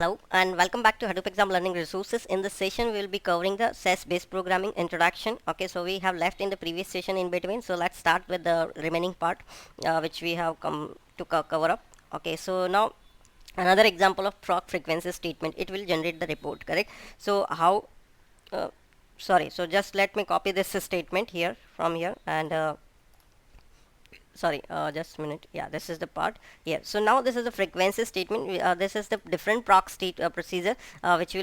Hello and welcome back to Hadoop Exam Learning Resources. In this session, we will be covering the SAS based programming introduction. Okay, so we have left in the previous session in between. So let's start with the remaining part, which we have come to cover up. Okay, so now another example of proc frequency statement. It will generate the report, correct? So how? Uh, Sorry. So just let me copy this statement here from here and. Sorry, just a minute. Yeah, this is the part here. So now this is the frequency statement. This is the different proc state procedure which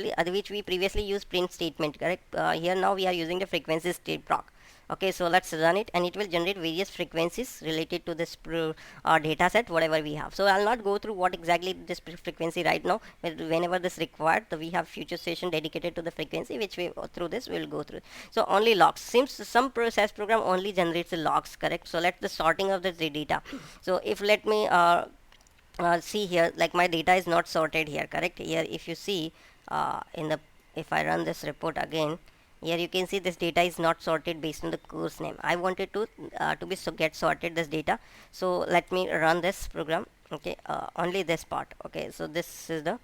we previously used print statement, correct? Here now we are using the frequency state proc. Okay, so let's run it and it will generate various frequencies related to this data set whatever we have. So I'll not go through what exactly this frequency right now, but whenever this required, we have future session dedicated to the frequency, which we through this we will go through. So only logs, seems some process program only generates the logs, correct? So let the sorting of the data. So if let me see here, like my data is not sorted here, correct? Here if you see in the, if I run this report again, here you can see this data is not sorted based on the course name. I wanted to get sorted this data. So let me run this program. Okay, only this part. Okay, so this is the,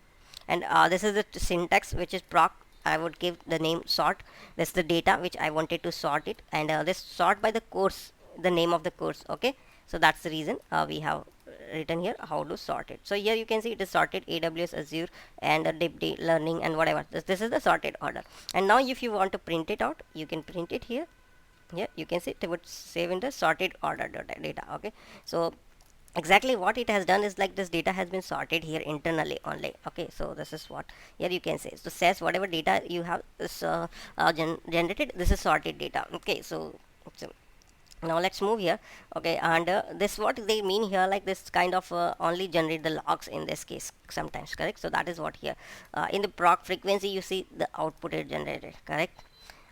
and this is the syntax which is proc. I would give the name sort. This is the data which I wanted to sort it, and this sort by the course, the name of the course. Okay, so that's the reason we have written here how to sort it. So here you can see it is sorted AWS, Azure, and deep learning and whatever. This is the sorted order. And now if you want to print it out, you can print it here. Here you can see it would save in the sorted order data. Okay, so exactly what it has done is like this data has been sorted here internally only. Okay, so this is what here you can say. So says whatever data you have is generated, this is sorted data. Okay, so now let's move here. Okay, and this what they mean here, like this kind of only generate the logs in this case sometimes, correct? So that is what here in the proc frequency you see the output is generated, correct?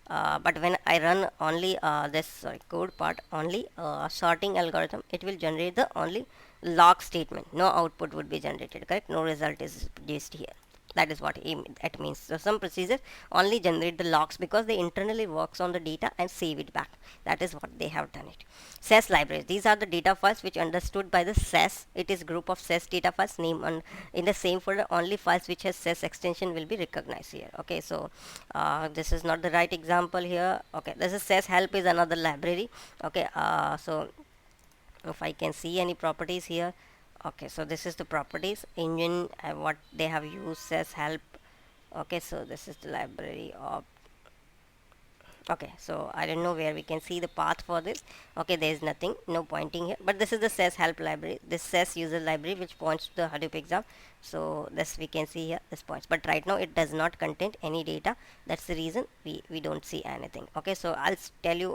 But when I run only this code part, only sorting algorithm, it will generate the only log statement. No output would be generated, correct? No result is produced here. That is what it means. So some procedures only generate the logs because they internally works on the data and save it back. That is what they have done it. SAS libraries, these are the data files which understood by the SAS. It is group of SAS data files name on in the same folder. Only files which has SAS extension will be recognized here. Okay, so this is not the right example here. Okay, this is SAS help is another library. Okay, so if I can see any properties here. Okay, so this is the properties engine, what they have used as help. Okay, so this is the library of, okay, so I don't know where we can see the path for this. Okay, there is nothing, no pointing here, but this is the SAS help library, this SAS user library which points to the Hadoop exam. So this we can see here, this points, but right now it does not contain any data. That's the reason we don't see anything. Okay, so I'll tell you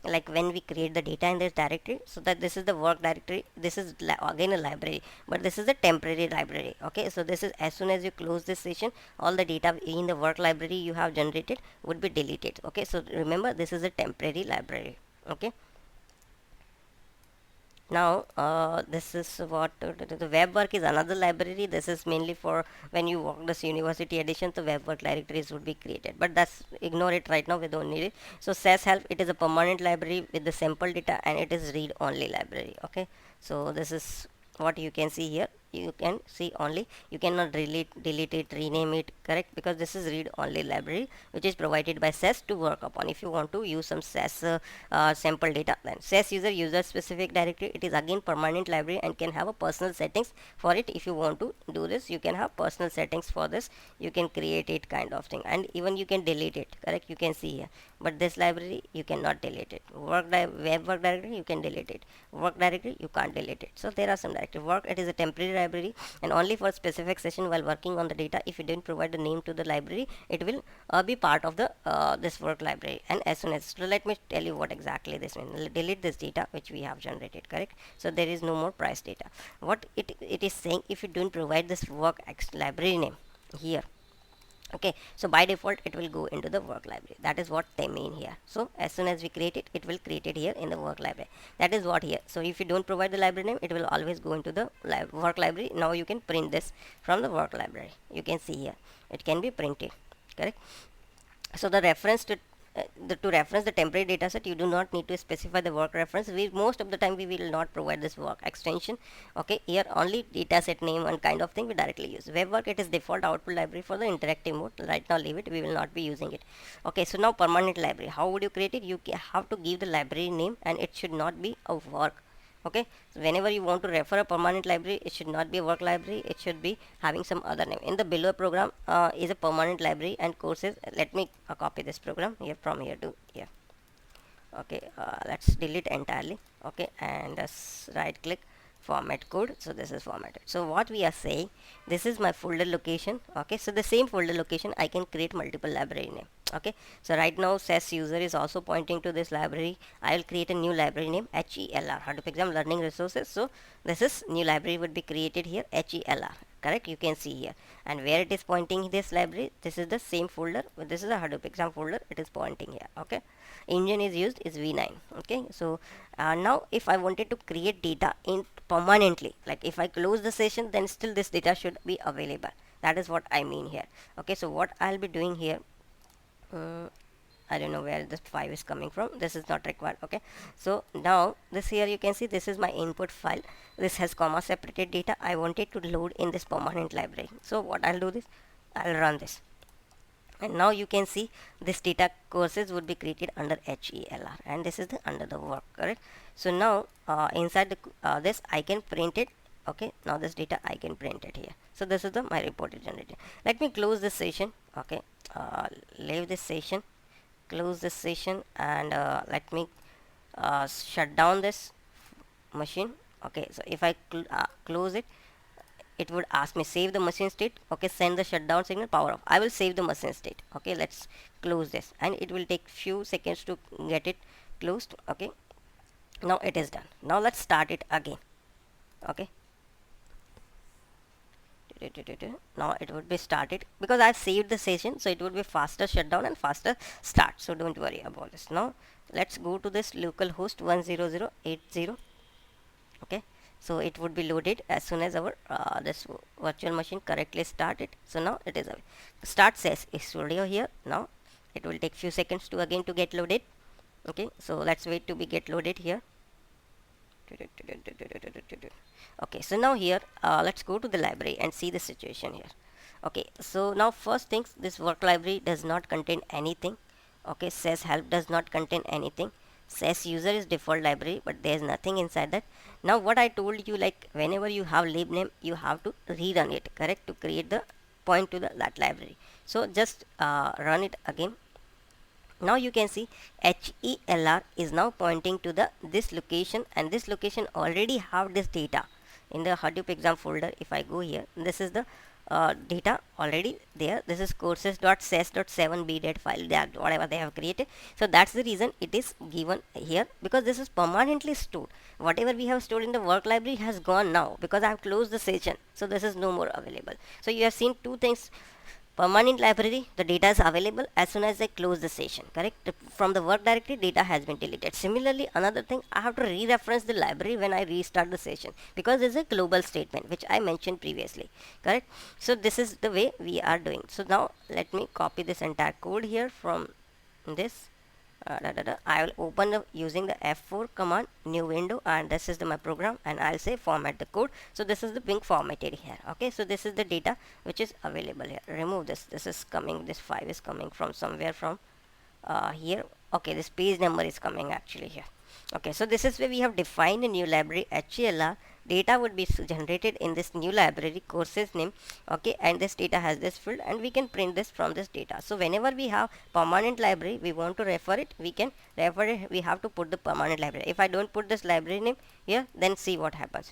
like when we create the data in this directory, so that this is the work directory, this is again a library, but this is a temporary library. Okay, so this is as soon as you close this session, all the data in the work library you have generated would be deleted. Okay, so remember this is a temporary library. Okay, now this is what the web work is another library. This is mainly for when you work this university edition, the web work directories would be created, but that's ignore it right now, we don't need it. So SAS help, it is a permanent library with the sample data and it is read only library. Okay, so this is what you can see here. You can see only, you cannot delete it, rename it, correct? Because this is read only library which is provided by SAS to work upon. If you want to use some SAS sample data, then SAS user specific directory, it is again permanent library and can have a personal settings for it. If you want to do this, you can have personal settings for this, you can create it kind of thing, and even you can delete it, correct? You can see here, but this library you cannot delete it. Web work directory you can delete it, work directory you can't delete it. So there are some directory. Work, it is a temporary library and only for specific session while working on the data. If you didn't provide the name to the library, it will be part of the this work library. And as soon as, so let me tell you what exactly this means. Delete this data which we have generated, correct? So there is no more price data. What it is saying, if you don't provide this work library name here, okay, so by default it will go into the work library. That is what they mean here. So as soon as we create it, it will create it here in the work library. That is what here. So if you don't provide the library name, it will always go into the work library. Now you can print this from the work library. You can see here it can be printed, correct? So the reference to to reference the temporary data set, you do not need to specify the work reference. We most of the time we will not provide this work extension. Okay, here only data set name and kind of thing we directly use. Web work, it is default output library for the interactive mode. Right now leave it, we will not be using it. Okay, so now permanent library, how would you create it? You have to give the library name, and it should not be a work. Okay, so whenever you want to refer a permanent library, it should not be a work library, it should be having some other name. In the below program is a permanent library and courses. Let me copy this program here from here to here. Okay, let's delete entirely. Okay, and right click, format code. So this is formatted. So what we are saying, this is my folder location. Okay, so the same folder location I can create multiple library name. Okay, so right now SES user is also pointing to this library. I will create a new library name, HELR, Hadoop Exam Learning Resources. So this is new library would be created here, HELR. Correct, you can see here, and where it is pointing this library, this is the same folder. This is a Hadoop Exam folder, it is pointing here. Okay, engine is used is v9. Okay, so now if I wanted to create data in permanently, like if I close the session, then still this data should be available. That is what I mean here. Okay, so what I'll be doing here, I don't know where this 5 is coming from. This is not required. Okay, so now this here you can see this is my input file. This has comma separated data. I wanted to load in this permanent library. So what I'll do this, I'll run this, and now you can see this data courses would be created under HELR, and this is the under the work. Correct. So now inside the this I can print it. Okay, now this data I can print it here. So this is the my report is generated. Let me close this session. Okay, leave this session, close this session, and let me shut down this machine. Okay, so if I close it, it would ask me save the machine state. Okay, send the shutdown signal, power off. I will save the machine state. Okay, let's close this, and it will take few seconds to get it closed. Okay, now it is done. Now let's start it again. Okay, now it would be started because I've saved the session, so it would be faster shutdown and faster start, so don't worry about this. Now let's go to this localhost 10080. Okay, so it would be loaded as soon as our this virtual machine correctly started. So now it is start SES studio here. Now it will take few seconds to again to get loaded. Okay, so let's wait to be get loaded here. Okay, so now here let's go to the library and see the situation here. Okay, so now first things, this work library does not contain anything. Okay, SES help does not contain anything. SES user is default library, but there is nothing inside that. Now what I told you, like whenever you have lib name, you have to rerun it, correct, to create the point to that library. So just run it again. Now you can see HELR is now pointing to the this location, and this location already have this data in the Hadoop exam folder. If I go here, this is the data already there. This is courses.ses.7bdet file, that whatever they have created. So that's the reason it is given here, because this is permanently stored. Whatever we have stored in the work library has gone now because I have closed the session, so this is no more available. So you have seen two things. Permanent library, the data is available as soon as I close the session, correct. From the work directory, data has been deleted. Similarly, another thing, I have to re-reference the library when I restart the session, because there is a global statement which I mentioned previously, correct. So this is the way we are doing. So now let me copy this entire code here from this. I will open using the F4 command, new window, and this is my program, and I'll say format the code. So this is the being formatted here. Okay, so this is the data which is available here. Remove this. This is coming, this 5 is coming from somewhere from here. Okay, this page number is coming actually here. Okay, so this is where we have defined a new library HELR. Data would be generated in this new library courses name. Okay, and this data has this field, and we can print this from this data. So whenever we have permanent library, we want to refer it, we can refer it. We have to put the permanent library. If I don't put this library name here, then see what happens.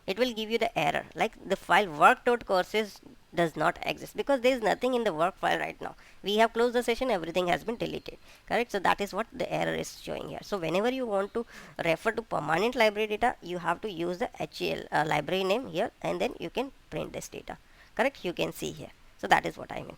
It will give you the error, like the file work.courses does not exist, because there is nothing in the work file right now. We have closed the session, everything has been deleted, correct. So that is what the error is showing here. So whenever you want to refer to permanent library data, you have to use the HEL library name here, and then you can print this data, correct. You can see here. So that is what I mean.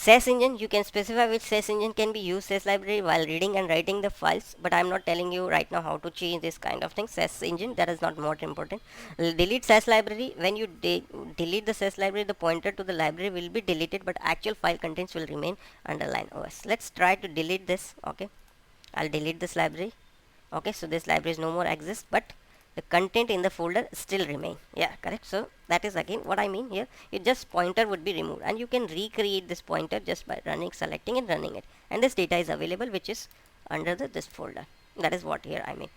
SES engine, you can specify which SES engine can be used SES library while reading and writing the files, but I'm not telling you right now how to change this kind of thing. SES engine, that is not more important. Delete SES library. When you delete the SES library, the pointer to the library will be deleted, but actual file contents will remain underline OS. Let's try to delete this. Okay, I'll delete this library. Okay, so this library is no more exist, but the content in the folder still remain. Yeah, correct. So that is again what I mean here. You just pointer would be removed, and you can recreate this pointer just by selecting and running it, and this data is available which is under this folder. That is what here I mean.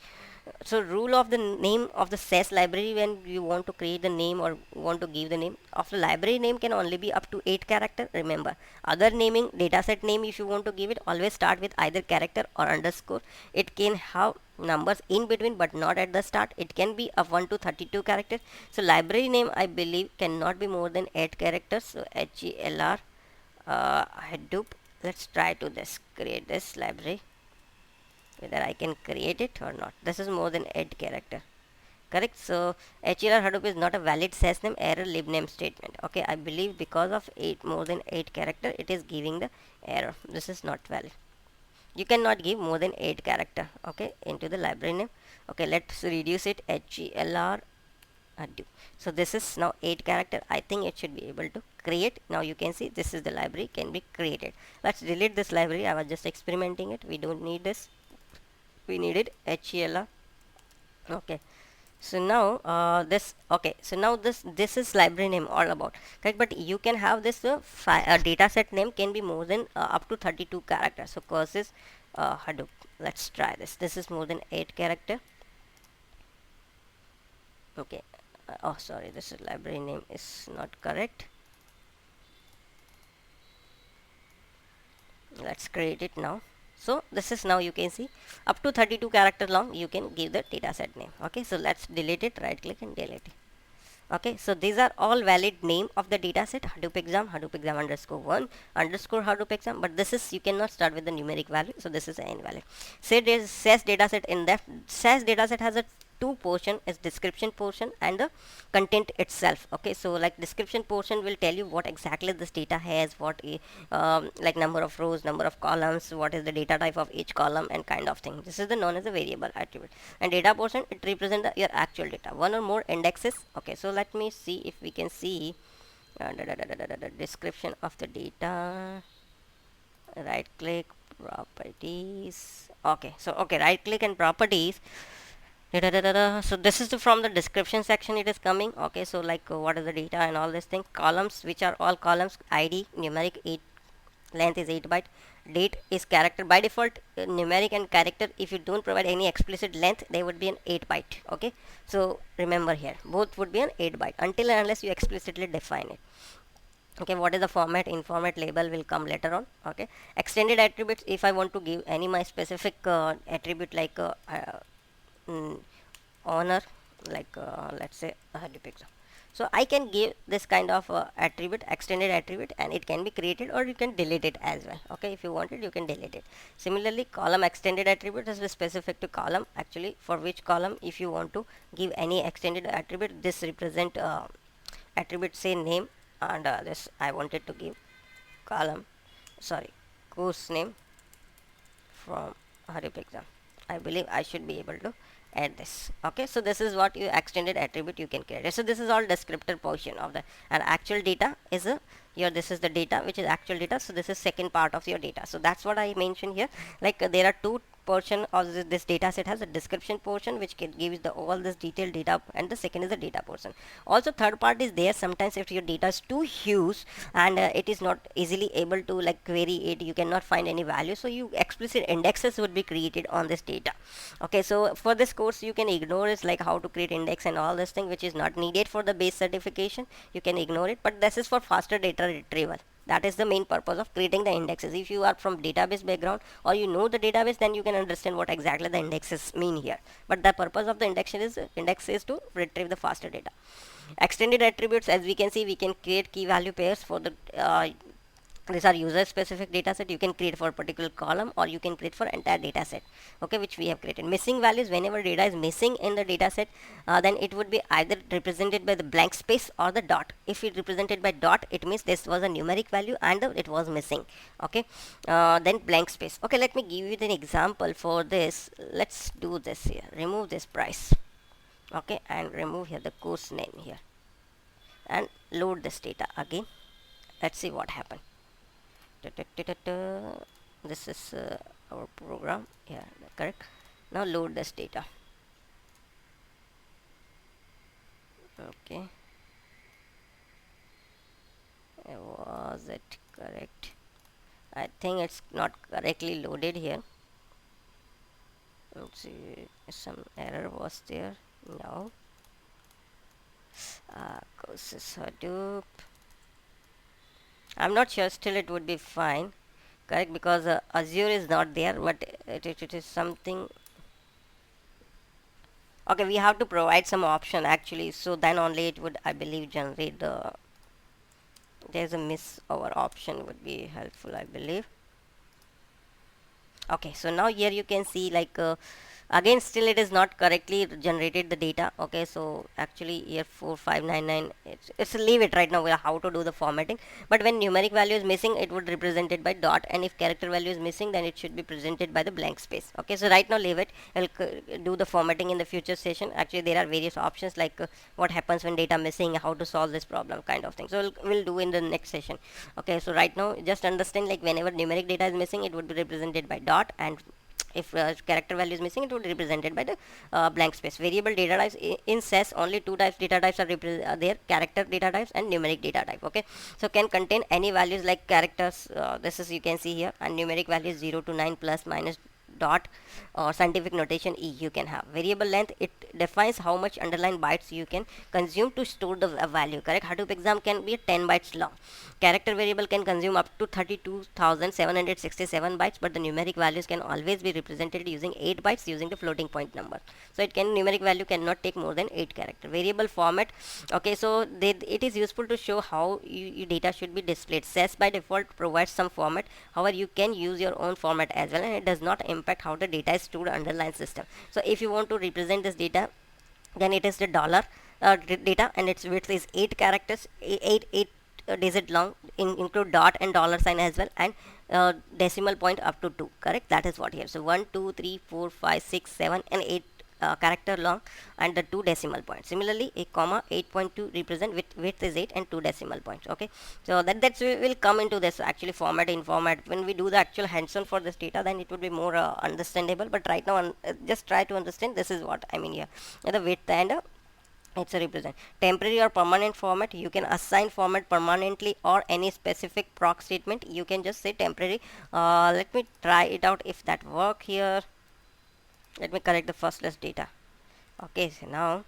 So rule of the name of the SES library, when you want to create the name or want to give the name of the library, name can only be up to 8 character. Remember, other naming, dataset name, if you want to give it, always start with either character or underscore. It can have numbers in between but not at the start. It can be of 1 to 32 characters. So library name, I believe, cannot be more than 8 characters. So HELR Hadoop. Let's try to create this library, whether I can create it or not. This is more than 8 character, correct. So HELR Hadoop is not a valid SES name, error libname statement. Okay, I believe because of more than 8 character it is giving the error. This is not valid. You cannot give more than 8 character, okay, into the library name. Okay, let's reduce it. HELR Hadoop. So this is now 8 character. I think it should be able to create. Now you can see this is the library can be created. Let's delete this library. I was just experimenting it. We don't need this. We needed HELR. Okay, so now so now this is library name all about, correct. But you can have this data set name can be more than up to 32 characters. So courses Hadoop. Let's try this. This is more than 8 character. Okay, oh sorry, this is library name is not correct. Let's create it now. So this is now you can see up to 32 character long you can give the dataset name. Okay, so let's delete it. Right click and delete it. Okay, so these are all valid name of the dataset. Hadoop exam _1 underscore Hadoop exam, but this is you cannot start with the numeric value, so this is invalid. Say there is SES dataset. In that SES dataset has a two portion, is description portion and the content itself. Okay, so like description portion will tell you what exactly this data has, what like number of rows, number of columns, what is the data type of each column and kind of thing. This is the known as a variable attribute. And data portion, it represents your actual data, one or more indexes. Okay, so let me see if we can see description of the data. Right click, properties. Okay, so okay, right click and properties. So this is from the description section it is coming. Okay, so like what is the data and all this thing. Columns, which are all columns, ID numeric 8, length is 8 byte, date is character. By default numeric and character, if you don't provide any explicit length, they would be an 8 byte. Okay, so remember here both would be an 8 byte until and unless you explicitly define it. Okay, what is the format? Informat label will come later on. Okay, extended attributes, if I want to give any my specific attribute like honor, like let's say Hadoop exam. So I can give this kind of attribute, extended attribute, and it can be created or you can delete it as well. Okay, if you want it you can delete it. Similarly, column extended attribute is specific to column. Actually, for which column if you want to give any extended attribute, this represent attribute say name, and this I wanted to give column, sorry, course name from Hadoop exam. I believe I should be able to add this. Okay, so this is what you extended attribute you can create. So this is all descriptor portion of the, and actual data is a here, this is the data which is actual data. So this is second part of your data. So that's what I mentioned here. Like there are two portion of this data set. Has a description portion which can give the all this detailed data, and the second is the data portion. Also third part is there. Sometimes if your data is too huge and it is not easily able to like query it, you cannot find any value, so you explicit indexes would be created on this data. Okay, so for this course you can ignore it, like how to create index and all this thing which is not needed for the base certification. You can ignore it, but this is for faster data retrieval. That is the main purpose of creating the indexes. If you are from database background or you know the database, then you can understand what exactly the indexes mean here. But the purpose of the index is to retrieve the faster data. Extended attributes, as we can see, we can create key value pairs for the these are user specific data set. You can create for a particular column or you can create for entire data set, okay, which we have created. Missing values, whenever data is missing in the data set, then it would be either represented by the blank space or the dot. If it represented by dot, it means this was a numeric value and it was missing, okay. Then blank space. Okay, let me give you an example for this. Let's do this here. Remove this price, okay, and remove here the course name here, and load this data again. Let's see what happened. This is our program. Yeah, correct. Now load this data. Okay, was it correct? I think it's not correctly loaded here. Let's see, some error was there. No. Courses Hadoop. I'm not sure, still it would be fine, correct, because Azure is not there, but it is something. Okay, we have to provide some option actually, so then only it would, I believe, generate the. There's a miss over option would be helpful, I believe. Okay, so now here you can see like again still it is not correctly generated the data. Okay, so actually here 4599, it's leave it right now how to do the formatting. But when numeric value is missing, it would represented by dot, and if character value is missing, then it should be presented by the blank space. Okay, so right now leave it. I'll do the formatting in the future session. Actually there are various options like what happens when data missing, how to solve this problem, kind of thing. So we'll do in the next session. Okay, so right now just understand, like whenever numeric data is missing, it would be represented by dot, and if character value is missing, it would be represented by the blank space. Variable data types in SAS, only two types data types are there: character data types and numeric data type. Okay, so can contain any values like characters. This is, you can see here, and numeric values 0 to 9 plus minus dot or scientific notation E you can have. Variable length, it defines how much underline bytes you can consume to store the value, correct. Hadoop exam can be 10 bytes long. Character variable can consume up to 32,767 bytes, but the numeric values can always be represented using 8 bytes using the floating point number. So it can, numeric value cannot take more than 8 character. Variable format, okay, so it is useful to show how your data should be displayed. SAS by default provides some format, however you can use your own format as well, and it does not impact how the data is stored underlying system. So if you want to represent this data, then it is the dollar data, and its width is 8 characters, 8 digit long, include dot and dollar sign as well, and decimal point up to 2, correct. That is what here. So 1 2 3 4 5 6 7 and 8 character long, and the 2 decimal points. Similarly, a comma 8.2 represent width is 8 and 2 decimal points. Okay, so that's will come into this actually format in format. When we do the actual hands-on for this data, then it would be more understandable. But right now, just try to understand. This is what I mean here. The width and it's a represent. Temporary or permanent format, you can assign format permanently or any specific proc statement. You can just say temporary. Let me try it out if that work here. Let me correct the first list data. Okay, so now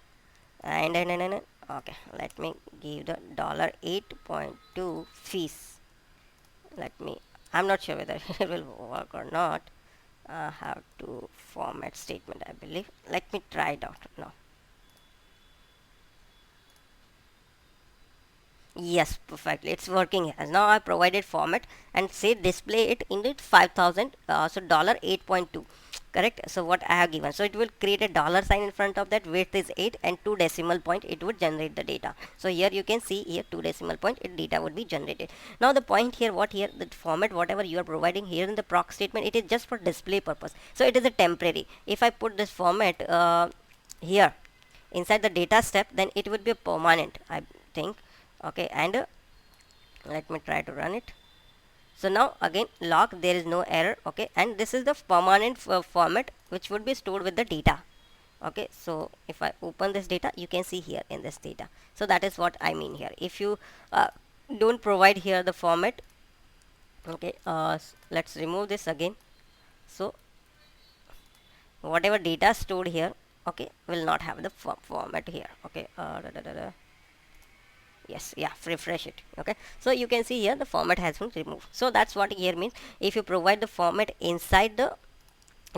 and okay, let me give the $8.2 fees. Let me, I'm not sure whether it will work or not. Have to format statement, I believe. Let me try it out now. Yes, perfectly, it's working as now. I provided format and say display it in the 5000, so $8.2, correct. So what I have given, so it will create a dollar sign in front of that, width is 8 and 2 decimal point, it would generate the data. So here you can see here 2 decimal point, data would be generated. Now the point here, what here, the format whatever you are providing here in the proc statement, it is just for display purpose, so it is a temporary. If I put this format here inside the data step, then it would be a permanent, I think. Okay, and let me try to run it. So now again log, there is no error. Okay, and this is the permanent format which would be stored with the data. Okay, so if I open this data, you can see here in this data. So that is what I mean here. If you don't provide here the format, okay, let's remove this again. So whatever data stored here, okay, will not have the format here. Okay, yes, yeah, refresh it. Okay, so you can see here the format has been removed. So that's what here means. If you provide the format inside the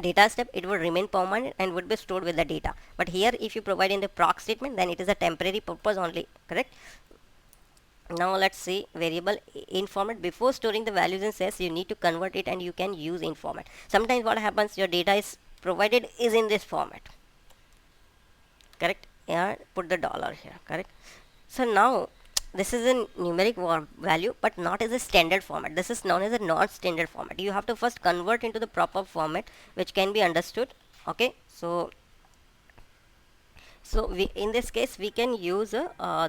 data step, it will remain permanent and would be stored with the data. But here if you provide in the proc statement, then it is a temporary purpose only, correct. Now let's see variable in format. Before storing the values in sess, you need to convert it, and you can use in format. Sometimes what happens, your data is provided is in this format, correct? Yeah, put the dollar here, correct? So now this is a numeric value, but not as a standard format. This is known as a non-standard format. You have to first convert into the proper format which can be understood. Okay, so we, in this case, we can use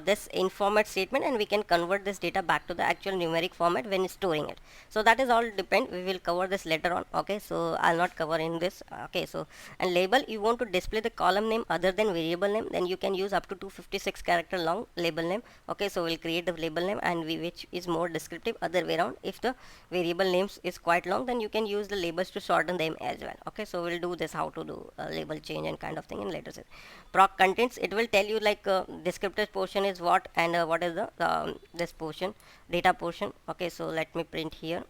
this in format statement, and we can convert this data back to the actual numeric format when storing it. So that is all depend. We will cover this later on. Okay, so I'll not cover in this. Okay, so and label, you want to display the column name other than variable name, then you can use up to 256 character long label name. Okay, so we'll create the label name, and which is more descriptive. Other way around, if the variable names is quite long, then you can use the labels to shorten them as well. Okay, so we'll do this, how to do label change and kind of thing in later. Proc contents, it will tell you like descriptive portion is what, and what is the this portion, data portion. Okay, so let me print here.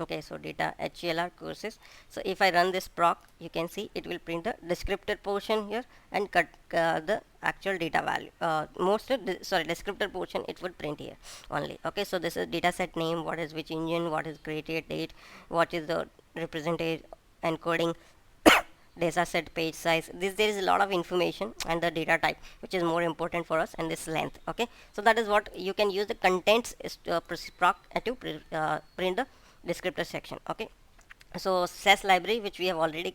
Okay, so data HELR courses. So if I run this proc, you can see it will print the descriptor portion here and cut the actual data value. Descriptor portion it would print here only. Okay, so this is data set name, what is which engine, what is created date, what is the represented encoding, data set, page size. There is a lot of information, and the data type, which is more important for us, and this length. Okay, so that is what you can use the contents proc to print the descriptor section. Okay, so sess library, which we have already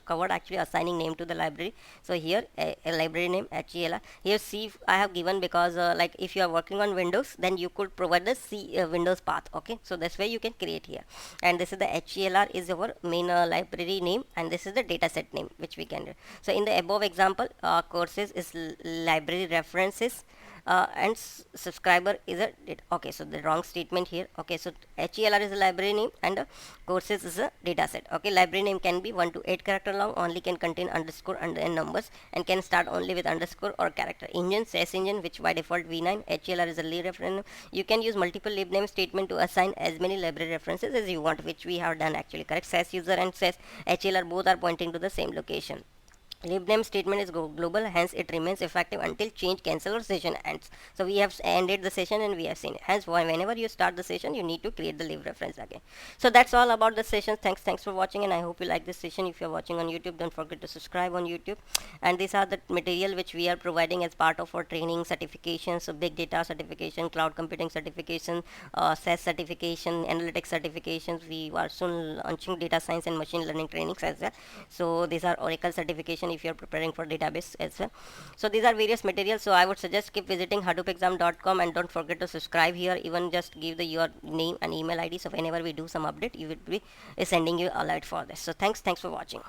covered, actually assigning name to the library. So here a library name HELR. Here C I have given because like if you are working on Windows, then you could provide the C Windows path. Okay, so that's why you can create here. And this is the HELR is our main library name, and this is the data set name which we can do. So in the above example, courses is library references, and subscriber is a okay, so the wrong statement here. Okay, so HELR is a library name, and courses is a data set. Okay, library name can be 1 to 8 character long, only can contain underscore and then numbers, and can start only with underscore or character. Engine, sess engine, which by default v9. HELR is a lib reference. You can use multiple lib name statement to assign as many library references as you want, which we have done actually, correct? Sess user and sess HELR both are pointing to the same location. Libname statement is global, hence it remains effective until change, cancel, or session ends. So we have ended the session, and we have seen it. Hence, whenever you start the session, you need to create the lib reference again. So that's all about the session. Thanks for watching, and I hope you like this session. If you're watching on YouTube, don't forget to subscribe on YouTube. And these are the material which we are providing as part of our training certifications. So big data certification, cloud computing certification, SES certification, analytics certifications. We are soon launching data science and machine learning trainings as well. So these are Oracle certification if you're preparing for database as well. So these are various materials. So I would suggest keep visiting hadoopexam.com, and don't forget to subscribe here. Even just give your name and email ID, so whenever we do some update, you will be sending you alert for this. So thanks for watching.